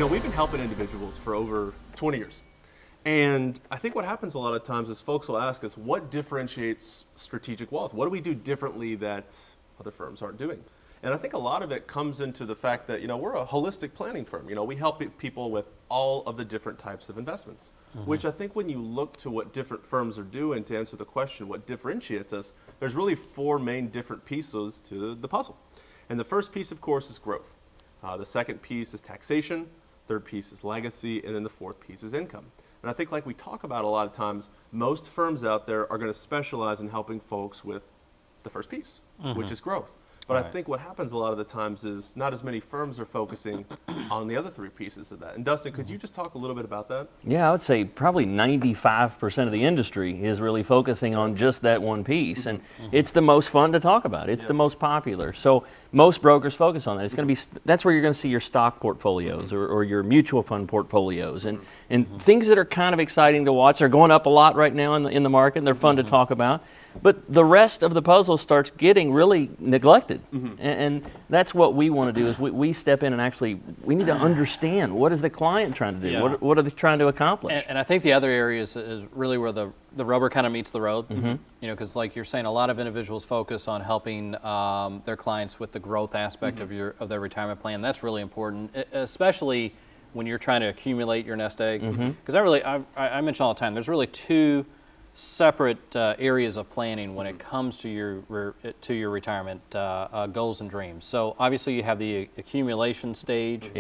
we've been helping individuals for over 20 years. And I think what happens a lot of times is folks will ask us, what differentiates strategic wealth? What do we do differently that other firms aren't doing? And I think a lot of it comes into the fact that, we're a holistic planning firm. We help people with all of the different types of investments, which I think when you look to what different firms are doing to answer the question, what differentiates us, there's really four main different pieces to the puzzle. And the first piece, of course, is growth. The second piece is taxation. Third piece is legacy. And then the fourth piece is income. And I think like we talk about a lot of times, most firms out there are going to specialize in helping folks with the first piece, which is growth. But I think what happens a lot of the times is not as many firms are focusing on the other three pieces of that. And Dustin, could you just talk a little bit about that? Yeah, I would say probably 95% of the industry is really focusing on just that one piece. And it's the most fun to talk about. It's the most popular. So most brokers focus on that. It's going to be, that's where you're going to see your stock portfolios or your mutual fund portfolios. And things that are kind of exciting to watch. They're going up a lot right now in the market, and they're fun to talk about. But the rest of the puzzle starts getting really neglected. And that's what we want to do is we step in and actually, we need to understand what is the client trying to do? What are they trying to accomplish? And I think the other area is really where the rubber kind of meets the road. Because like you're saying, a lot of individuals focus on helping their clients with the growth aspect of their retirement plan. That's really important, especially when you're trying to accumulate your nest egg. Because I mention all the time, there's really two separate areas of planning when it comes to your retirement goals and dreams. So obviously you have the accumulation stage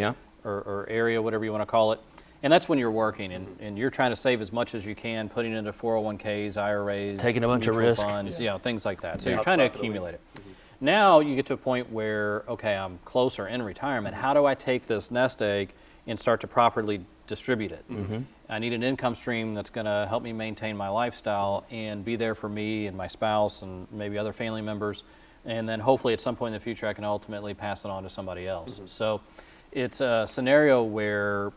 or area, whatever you want to call it, and that's when you're working and you're trying to save as much as you can, putting into 401ks, IRAs, taking a bunch of risk, funds, things like that. So you're trying to accumulate it. Now you get to a point where, okay, I'm closer in retirement. How do I take this nest egg and start to properly distribute it? I need an income stream that's going to help me maintain my lifestyle and be there for me and my spouse and maybe other family members. And then hopefully at some point in the future I can ultimately pass it on to somebody else. So it's a scenario where,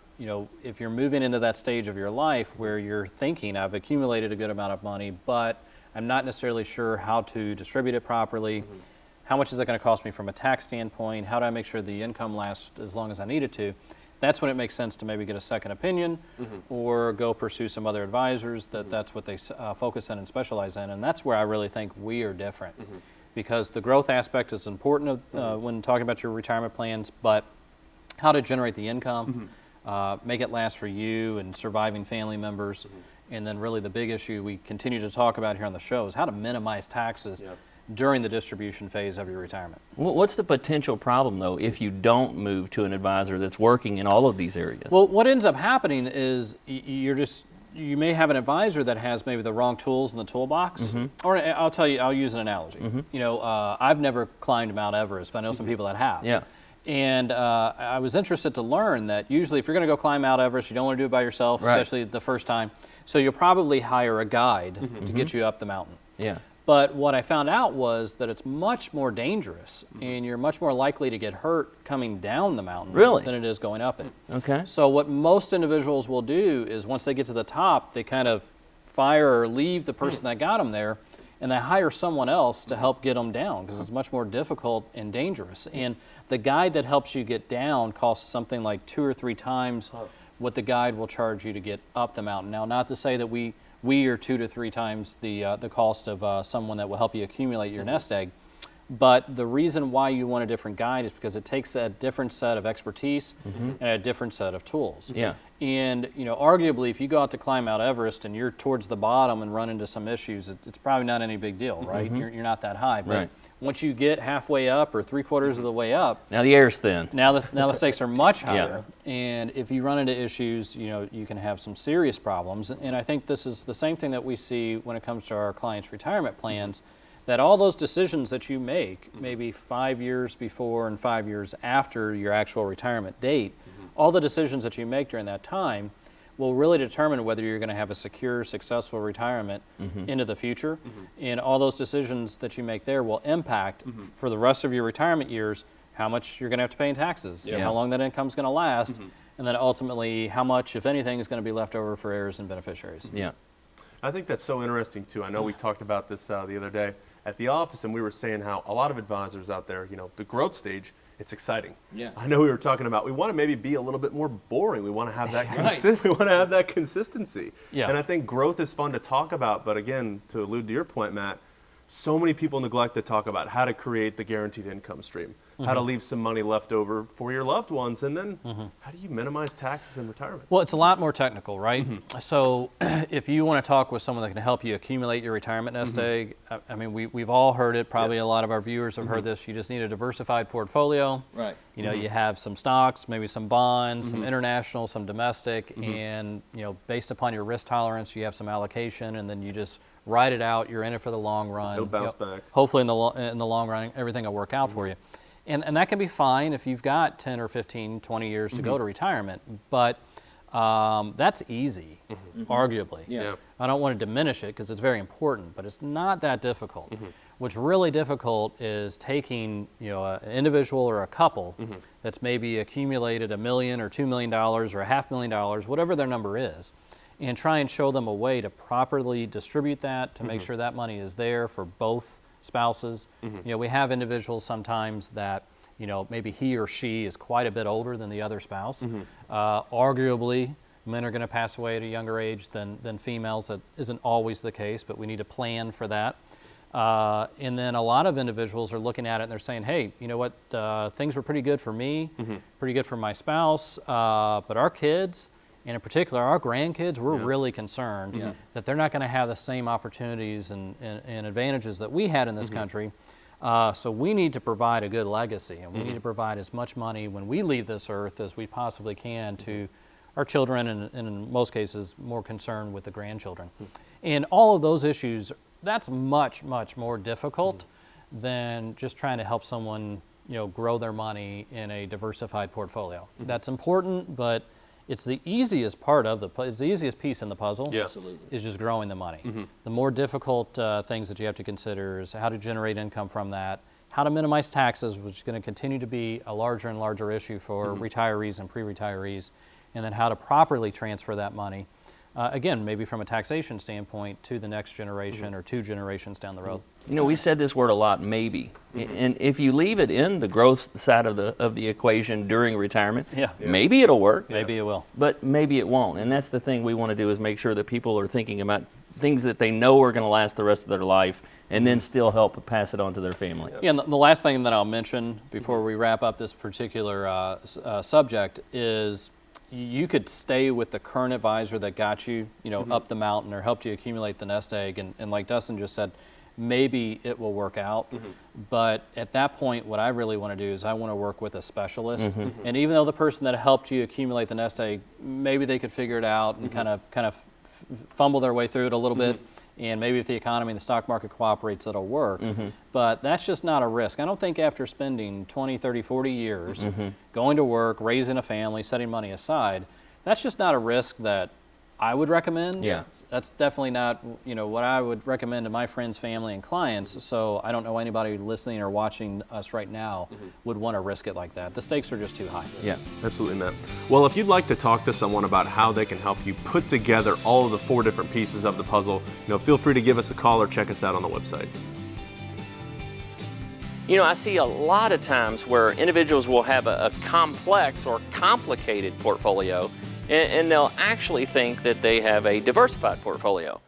if you're moving into that stage of your life where you're thinking, I've accumulated a good amount of money, but I'm not necessarily sure how to distribute it properly. How much is it going to cost me from a tax standpoint? How do I make sure the income lasts as long as I need it to? That's when it makes sense to maybe get a second opinion or go pursue some other advisors that's what they focus on and specialize in. And that's where I really think we are different because the growth aspect is important when talking about your retirement plans, but how to generate the income, make it last for you and surviving family members. And then really the big issue we continue to talk about here on the show is how to minimize taxes during the distribution phase of your retirement. What's the potential problem, though, if you don't move to an advisor that's working in all of these areas? Well, what ends up happening is you may have an advisor that has maybe the wrong tools in the toolbox. Or I'll use an analogy. I've never climbed Mount Everest, but I know some people that have. And I was interested to learn that usually if you're going to go climb Mount Everest, you don't want to do it by yourself, especially the first time. So you'll probably hire a guide to get you up the mountain. But what I found out was that it's much more dangerous and you're much more likely to get hurt coming down the mountain than it is going up it. So what most individuals will do is once they get to the top, they kind of fire or leave the person that got them there and they hire someone else to help get them down because it's much more difficult and dangerous. And the guide that helps you get down costs something like 2 or 3 times what the guide will charge you to get up the mountain. Now, not to say that we are 2 to 3 times the cost of someone that will help you accumulate your nest egg. But the reason why you want a different guide is because it takes a different set of expertise and a different set of tools. And arguably, if you go out to climb Mount Everest and you're towards the bottom and run into some issues, it's probably not any big deal, right? You're not that high. But once you get halfway up or 3/4 of the way up, now the air's thin. Now the stakes are much higher. And if you run into issues, you can have some serious problems. And I think this is the same thing that we see when it comes to our clients' retirement plans, that all those decisions that you make, maybe 5 years before and 5 years after your actual retirement date, all the decisions that you make during that time will really determine whether you're going to have a secure, successful retirement into the future. And all those decisions that you make there will impact for the rest of your retirement years how much you're going to have to pay in taxes, how long that income is going to last, and then ultimately how much, if anything, is going to be left over for heirs and beneficiaries. I think that's so interesting too. I know we talked about this the other day at the office, and we were saying how a lot of advisors out there, the growth stage it's exciting. Yeah. I know we were talking about, we want to maybe be a little bit more boring. We want to have that Right. we want to have that consistency. Yeah. And I think growth is fun to talk about, but again, to allude to your point, Matt, so many people neglect to talk about how to create the guaranteed income stream, how to leave some money left over for your loved ones, and then how do you minimize taxes in retirement? Well, it's a lot more technical, right? So if you want to talk with someone that can help you accumulate your retirement nest egg, I mean, we've all heard it. Probably a lot of our viewers have heard this. You just need a diversified portfolio. Right. You know, you have some stocks, maybe some bonds, some international, some domestic, and, you know, based upon your risk tolerance, you have some allocation, and then you just ride it out. You're in it for the long run. It'll bounce You know, back. Hopefully in the long run, everything will work out for you. And that can be fine if you've got 10 or 15, 20 years to go to retirement. But that's easy, arguably. Yeah. I don't want to diminish it because it's very important, but it's not that difficult. What's really difficult is taking, you know, an individual or a couple that's maybe accumulated $1 million or $2 million or $500,000, whatever their number is, and try and show them a way to properly distribute that to make sure that money is there for both spouses. You know, we have individuals sometimes that, you know, maybe he or she is quite a bit older than the other spouse. Arguably, men are going to pass away at a younger age than females. That isn't always the case, but we need to plan for that. And then a lot of individuals are looking at it and they're saying, hey, you know what, things were pretty good for me, pretty good for my spouse, but our kids, and in particular our grandkids, we're really concerned that they're not going to have the same opportunities and advantages that we had in this country. So we need to provide a good legacy, and we need to provide as much money when we leave this earth as we possibly can to our children, and in most cases more concerned with the grandchildren. And all of those issues, that's much, much more difficult than just trying to help someone, you know, grow their money in a diversified portfolio. That's important, but it's the easiest part of it's the easiest piece in the puzzle. Yeah. Absolutely. Is just growing the money. The more difficult things that you have to consider is how to generate income from that, how to minimize taxes, which is going to continue to be a larger and larger issue for retirees and pre-retirees, and then how to properly transfer that money, again, maybe from a taxation standpoint, to the next generation or 2 generations down the road. You know, we said this word a lot, maybe. And if you leave it in the growth side of the equation during retirement, maybe it'll work. Maybe it will. But maybe it won't. And that's the thing we want to do, is make sure that people are thinking about things that they know are going to last the rest of their life, and then still help pass it on to their family. Yeah, and the last thing that I'll mention before we wrap up this particular subject is you could stay with the current advisor that got you, you know, up the mountain or helped you accumulate the nest egg. And like Dustin just said, maybe it will work out. But at that point, what I really want to do is I want to work with a specialist. And even though the person that helped you accumulate the nest egg, maybe they could figure it out and kind of fumble their way through it a little bit. And maybe if the economy and the stock market cooperates, it'll work. But that's just not a risk. I don't think after spending 20, 30, 40 years going to work, raising a family, setting money aside, that's just not a risk that I would recommend. Yeah. That's definitely not, you know, what I would recommend to my friends, family, and clients. So I don't know anybody listening or watching us right now would want to risk it like that. The stakes are just too high. Yeah. Absolutely, Matt. Well, if you'd like to talk to someone about how they can help you put together all of the 4 different pieces of the puzzle, you know, feel free to give us a call or check us out on the website. You know, I see a lot of times where individuals will have a complex or complicated portfolio, and they'll actually think that they have a diversified portfolio.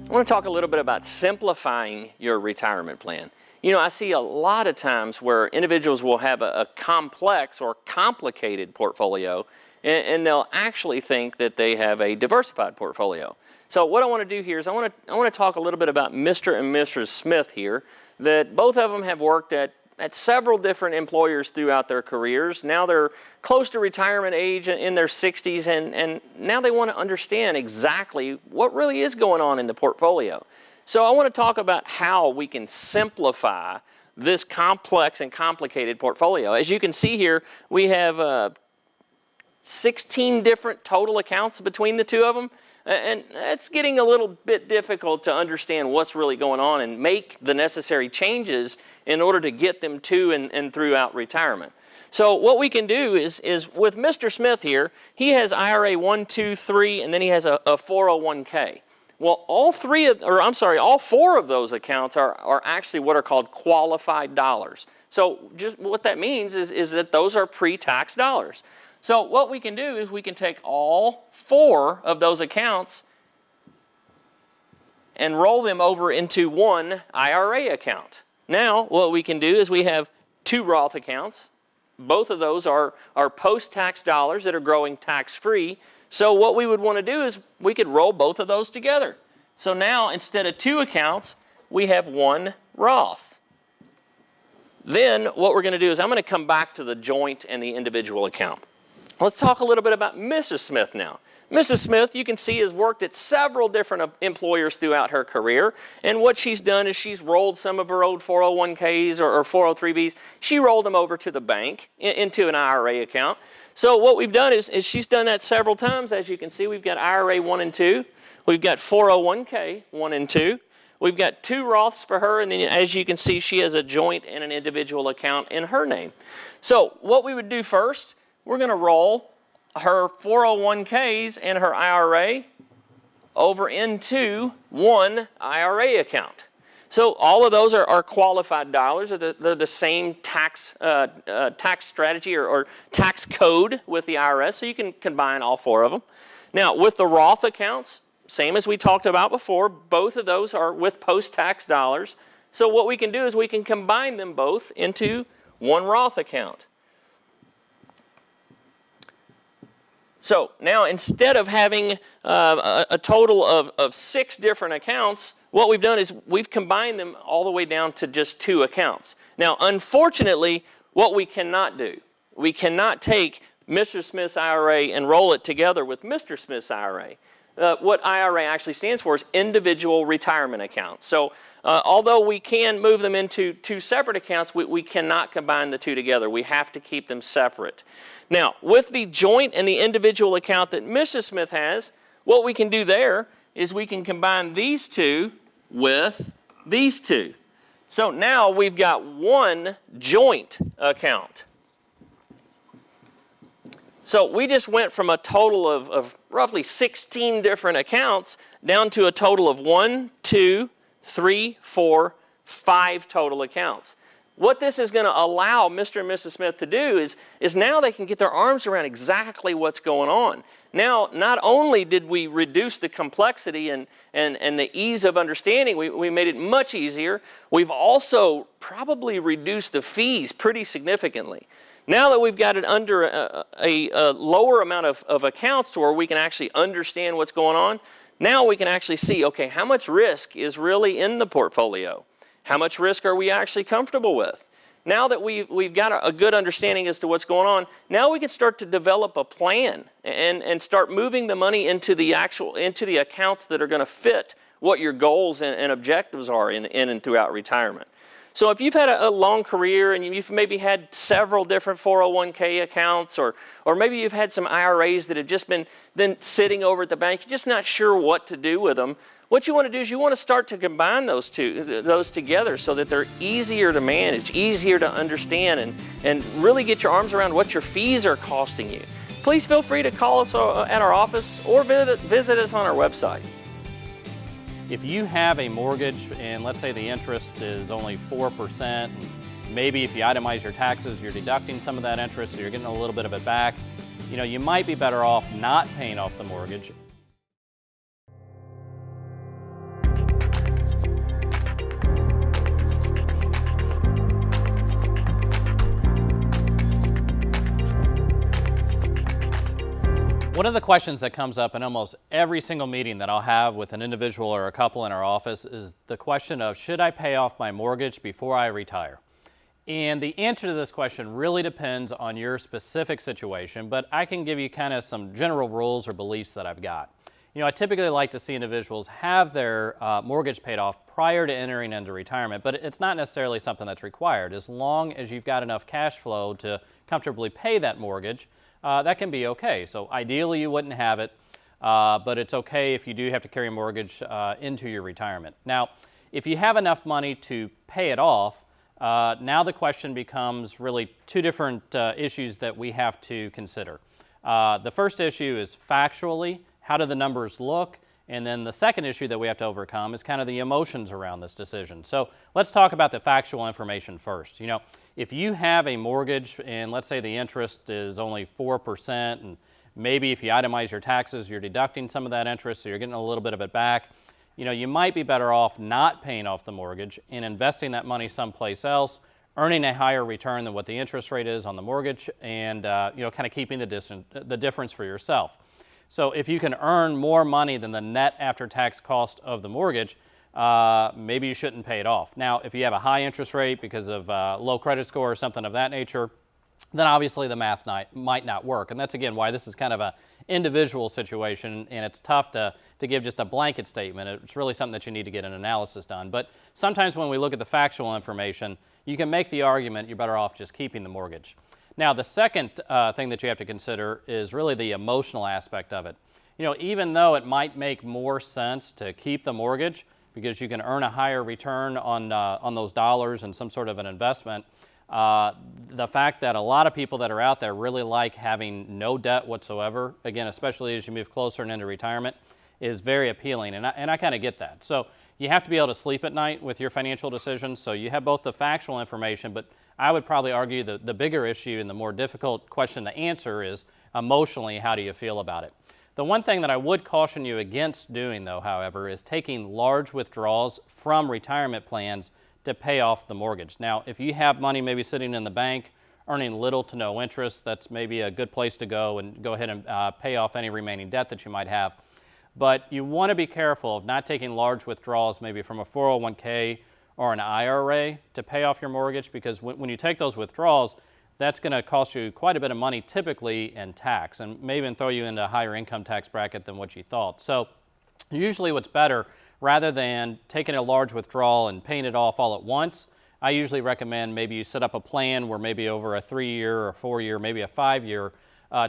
I want to talk a little bit about simplifying your retirement plan. You know, I see a lot of times where individuals will have a complex or complicated portfolio, and they'll actually think that they have a diversified portfolio. So what I want to do here is I want to talk a little bit about Mr. and Mrs. Smith here, that both of them have worked at several different employers throughout their careers. Now they're close to retirement age in their 60s, and now they want to understand exactly what really is going on in the portfolio. So I want to talk about how we can simplify this complex and complicated portfolio. As you can see here, we have 16 different total accounts between the two of them. And it's getting a little bit difficult to understand what's really going on and make the necessary changes in order to get them to and throughout retirement. So what we can do is with Mr. Smith here, he has IRA 1, 2, 3, and then he has a 401k. Well, all four of those accounts are actually what are called qualified dollars. So just what that means is that those are pre-tax dollars. So what we can do is we can take all four of those accounts and roll them over into one IRA account. Now, what we can do is we have two Roth accounts. Both of those are post-tax dollars that are growing tax-free. So what we would want to do is we could roll both of those together. So now, instead of two accounts, we have one Roth. Then what we're going to do is I'm going to come back to the joint and the individual account. Let's talk a little bit about Mrs. Smith now. Mrs. Smith, you can see, has worked at several different employers throughout her career. And what she's done is she's rolled some of her old 401ks or 403bs. She rolled them over to the bank into an IRA account. So what we've done is she's done that several times. As you can see, we've got IRA 1 and 2. We've got 401k 1 and 2. We've got two Roths for her, and then as you can see, she has a joint and an individual account in her name. So what we would do first, we're going to roll her 401ks and her IRA over into one IRA account. So all of those are qualified dollars. They're the same tax strategy or tax code with the IRS, so you can combine all four of them. Now, with the Roth accounts, same as we talked about before, both of those are with post-tax dollars. So what we can do is we can combine them both into one Roth account. So now, instead of having a total of 6 different accounts, what we've done is we've combined them all the way down to just 2 accounts. Now, unfortunately, what we cannot do, we cannot take Mr. Smith's IRA and roll it together with Mr. Smith's IRA. What IRA actually stands for is individual retirement account. So although we can move them into 2 separate accounts, we cannot combine the 2 together. We have to keep them separate. Now, with the joint and the individual account that Mrs. Smith has, what we can do there is we can combine these 2 with these 2. So now we've got one joint account. So we just went from a total of roughly 16 different accounts down to a total of 1, 2, 3, 4, 5 total accounts. What this is going to allow Mr. and Mrs. Smith to do is now they can get their arms around exactly what's going on. Now, not only did we reduce the complexity and the ease of understanding, we made it much easier, we've also probably reduced the fees pretty significantly. Now that we've got it under a lower amount of accounts to where we can actually understand what's going on, now we can actually see, okay, how much risk is really in the portfolio? How much risk are we actually comfortable with? Now that we've got a good understanding as to what's going on, now we can start to develop a plan and start moving the money into the accounts that are going to fit what your goals and objectives are in and throughout retirement. So if you've had a long career and you've maybe had several different 401k accounts or maybe you've had some IRAs that have just been sitting over at the bank, you're just not sure what to do with them, what you want to do is you want to start to combine those together so that they're easier to manage, easier to understand, and really get your arms around what your fees are costing you. Please feel free to call us at our office or visit us on our website. If you have a mortgage and let's say the interest is only 4%, and maybe if you itemize your taxes, you're deducting some of that interest, so you're getting a little bit of it back, you might be better off not paying off the mortgage. One of the questions that comes up in almost every single meeting that I'll have with an individual or a couple in our office is the question of, should I pay off my mortgage before I retire? And the answer to this question really depends on your specific situation, but I can give you kind of some general rules or beliefs that I've got. I typically like to see individuals have their mortgage paid off prior to entering into retirement, but it's not necessarily something that's required. As long as you've got enough cash flow to comfortably pay that mortgage, that can be okay. So ideally you wouldn't have it, but it's okay if you do have to carry a mortgage into your retirement. Now, if you have enough money to pay it off, Now the question becomes really two different issues that we have to consider. The first issue is factually, how do the numbers look? And then the second issue that we have to overcome is kind of the emotions around this decision. So let's talk about the factual information first. You know, if you have a mortgage and let's say the interest is only 4%, and maybe if you itemize your taxes, you're deducting some of that interest, so you're getting a little bit of it back. You know, you might be better off not paying off the mortgage and investing that money someplace else, earning a higher return than what the interest rate is on the mortgage, and you know, kind of keeping the difference for yourself. So if you can earn more money than the net after-tax cost of the mortgage, maybe you shouldn't pay it off. Now, if you have a high interest rate because of low credit score or something of that nature, then obviously the math might not work. And that's, again, why this is kind of an individual situation, and it's tough to give just a blanket statement. It's really something that you need to get an analysis done. But sometimes when we look at the factual information, you can make the argument you're better off just keeping the mortgage. Now, the second thing that you have to consider is really the emotional aspect of it. You know, even though it might make more sense to keep the mortgage because you can earn a higher return on those dollars and some sort of an investment, the fact that a lot of people that are out there really like having no debt whatsoever, again, especially as you move closer and into retirement, is very appealing, and I kind of get that. So you have to be able to sleep at night with your financial decisions, so you have both the factual information, but I would probably argue that the bigger issue and the more difficult question to answer is emotionally, how do you feel about it? The one thing that I would caution you against doing, though, however, is taking large withdrawals from retirement plans to pay off the mortgage. Now, if you have money maybe sitting in the bank, earning little to no interest, that's maybe a good place to go and go ahead and pay off any remaining debt that you might have. But you want to be careful of not taking large withdrawals maybe from a 401k or an IRA to pay off your mortgage, because when you take those withdrawals, that's going to cost you quite a bit of money typically in tax, and may even throw you into a higher income tax bracket than what you thought. So usually what's better, rather than taking a large withdrawal and paying it off all at once, I usually recommend maybe you set up a plan where maybe over a 3-year or 4-year, maybe a 5-year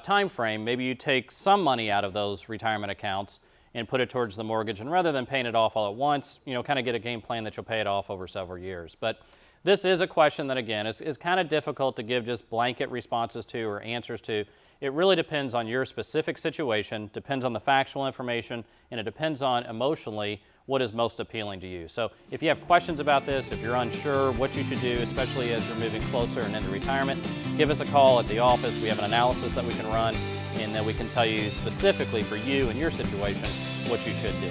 time frame, maybe you take some money out of those retirement accounts and put it towards the mortgage, and rather than paying it off all at once, you know, kind of get a game plan that you'll pay it off over several years. But this is a question that, again, is kind of difficult to give just blanket responses to or answers to. It really depends on your specific situation, depends on the factual information, and it depends on emotionally what is most appealing to you. So if you have questions about this, if you're unsure what you should do, especially as you're moving closer and into retirement, give us a call at the office. We have an analysis that we can run, and then we can tell you specifically for you and your situation what you should do.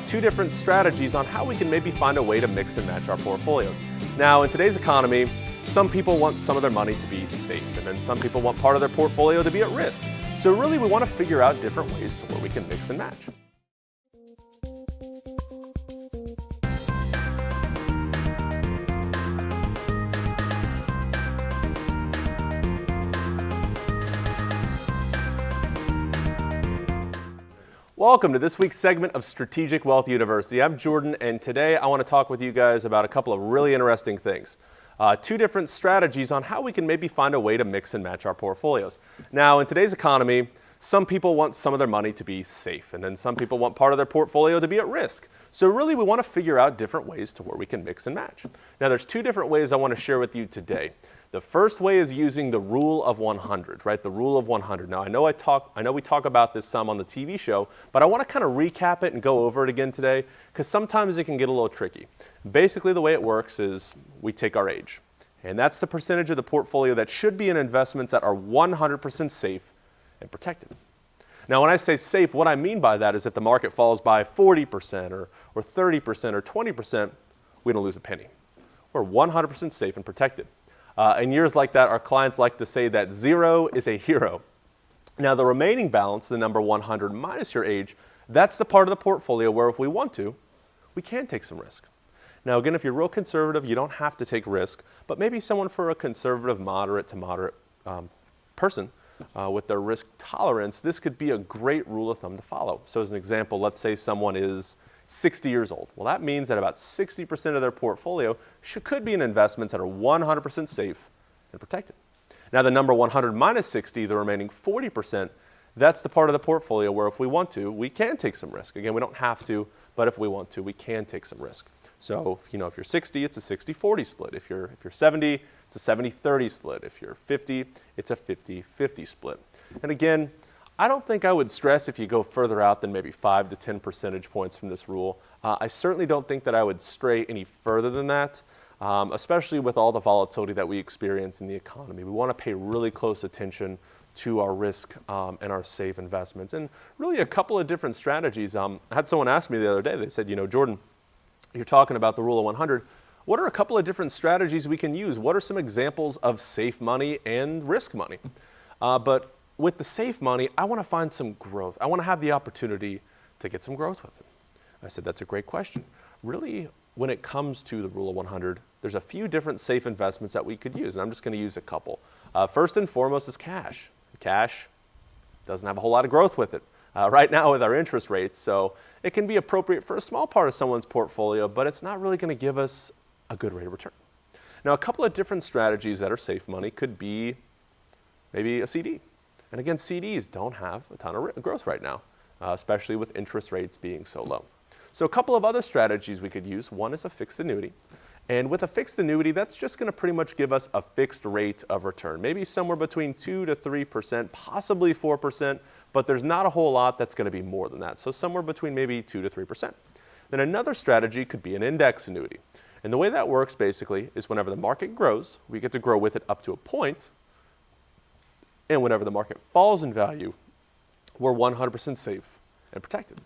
Two different strategies on how we can maybe find a way to mix and match our portfolios. Now, in today's economy, some people want some of their money to be safe, and then some people want part of their portfolio to be at risk. So really, we want to figure out different ways to where we can mix and match. Welcome to this week's segment of Strategic Wealth University. I'm Jordan, and today I want to talk with you guys about a couple of really interesting things. Two different strategies on how we can maybe find a way to mix and match our portfolios. Now, in today's economy, some people want some of their money to be safe, and then some people want part of their portfolio to be at risk. So really, we want to figure out different ways to where we can mix and match. Now, there's two different ways I want to share with you today. The first way is using the rule of 100, right? The rule of 100. Now, I know we talk about this some on the TV show, but I want to kind of recap it and go over it again today, because sometimes it can get a little tricky. Basically, the way it works is we take our age, and that's the percentage of the portfolio that should be in investments that are 100% safe and protected. Now, when I say safe, what I mean by that is if the market falls by 40% or 30% or 20%, we don't lose a penny. We're 100% safe and protected. In years like that, our clients like to say that 0 is a hero. Now, the remaining balance, the number 100 minus your age, that's the part of the portfolio where if we want to, we can take some risk. Now, again, if you're real conservative, you don't have to take risk, but maybe someone for a conservative, moderate to moderate person with their risk tolerance, this could be a great rule of thumb to follow. So as an example, let's say someone is 60 years old. Well, that means that about 60% of their portfolio could be in investments that are 100% safe and protected. Now, the number 100 minus 60, the remaining 40%, that's the part of the portfolio where if we want to, we can take some risk. Again, we don't have to, but if we want to, we can take some risk. So, if you're 60, it's a 60-40 split. If you're 70, it's a 70-30 split. If you're 50, it's a 50-50 split. And again, I don't think I would stress if you go further out than maybe 5 to 10 percentage points from this rule. I certainly don't think that I would stray any further than that, especially with all the volatility that we experience in the economy. We want to pay really close attention to our risk and our safe investments. And really a couple of different strategies. I had someone ask me the other day, they said, Jordan, you're talking about the rule of 100. What are a couple of different strategies we can use? What are some examples of safe money and risk money? But with the safe money, I want to find some growth. I want to have the opportunity to get some growth with it. I said, that's a great question. Really, when it comes to the rule of 100, there's a few different safe investments that we could use, and I'm just going to use a couple. First and foremost is cash. Cash doesn't have a whole lot of growth with it right now with our interest rates, so it can be appropriate for a small part of someone's portfolio, but it's not really going to give us a good rate of return. Now, a couple of different strategies that are safe money could be maybe a CD. And again, CDs don't have a ton of growth right now, especially with interest rates being so low. So a couple of other strategies we could use. One is a fixed annuity. And with a fixed annuity, that's just going to pretty much give us a fixed rate of return, maybe somewhere between 2 to 3%, possibly 4%, but there's not a whole lot that's going to be more than that. So somewhere between maybe 2 to 3%. Then another strategy could be an index annuity. And the way that works basically is whenever the market grows, we get to grow with it up to a point. And whenever the market falls in value, we're 100% safe and protected.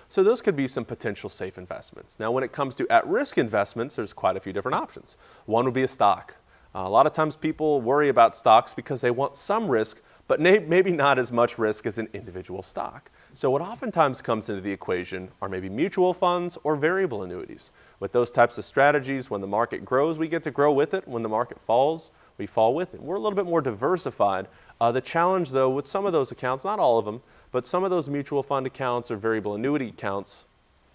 So those could be some potential safe investments. Now, when it comes to at-risk investments, there's quite a few different options. One would be a stock. A lot of times people worry about stocks because they want some risk, but maybe not as much risk as an individual stock. So what oftentimes comes into the equation are maybe mutual funds or variable annuities. With those types of strategies, when the market grows, we get to grow with it. When the market falls, we fall with it. We're a little bit more diversified. The challenge, though, with some of those accounts, not all of them, but some of those mutual fund accounts or variable annuity accounts,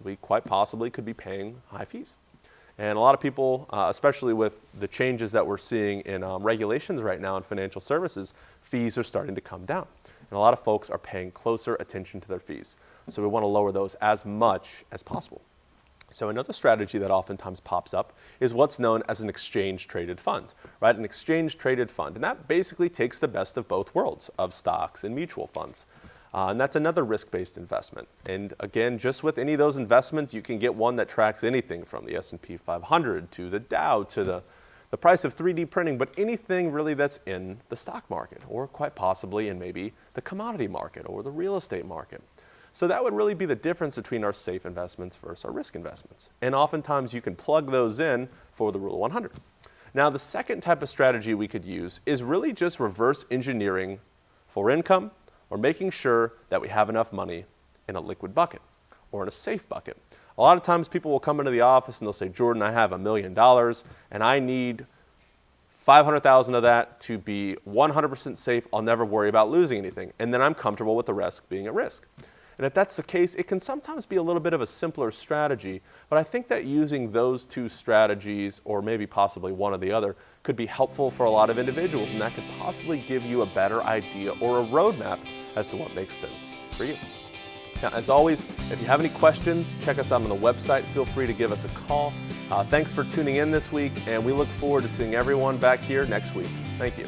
we quite possibly could be paying high fees. And a lot of people, especially with the changes that we're seeing in regulations right now in financial services, fees are starting to come down. And a lot of folks are paying closer attention to their fees. So we want to lower those as much as possible. So another strategy that oftentimes pops up is what's known as an exchange-traded fund, right? An exchange-traded fund. And that basically takes the best of both worlds of stocks and mutual funds. And that's another risk-based investment. And again, just with any of those investments, you can get one that tracks anything from the S&P 500 to the Dow to the price of 3D printing, but anything really that's in the stock market or quite possibly in maybe the commodity market or the real estate market. So that would really be the difference between our safe investments versus our risk investments. And oftentimes you can plug those in for the rule of 100. Now, the second type of strategy we could use is really just reverse engineering for income or making sure that we have enough money in a liquid bucket or in a safe bucket. A lot of times people will come into the office and they'll say, Jordan, I have $1 million and I need 500,000 of that to be 100% safe. I'll never worry about losing anything. And then I'm comfortable with the rest being at risk. And if that's the case, it can sometimes be a little bit of a simpler strategy, but I think that using those two strategies, or maybe possibly one or the other, could be helpful for a lot of individuals, and that could possibly give you a better idea or a roadmap as to what makes sense for you. Now, as always, if you have any questions, check us out on the website. Feel free to give us a call. Thanks for tuning in this week, and we look forward to seeing everyone back here next week. Thank you.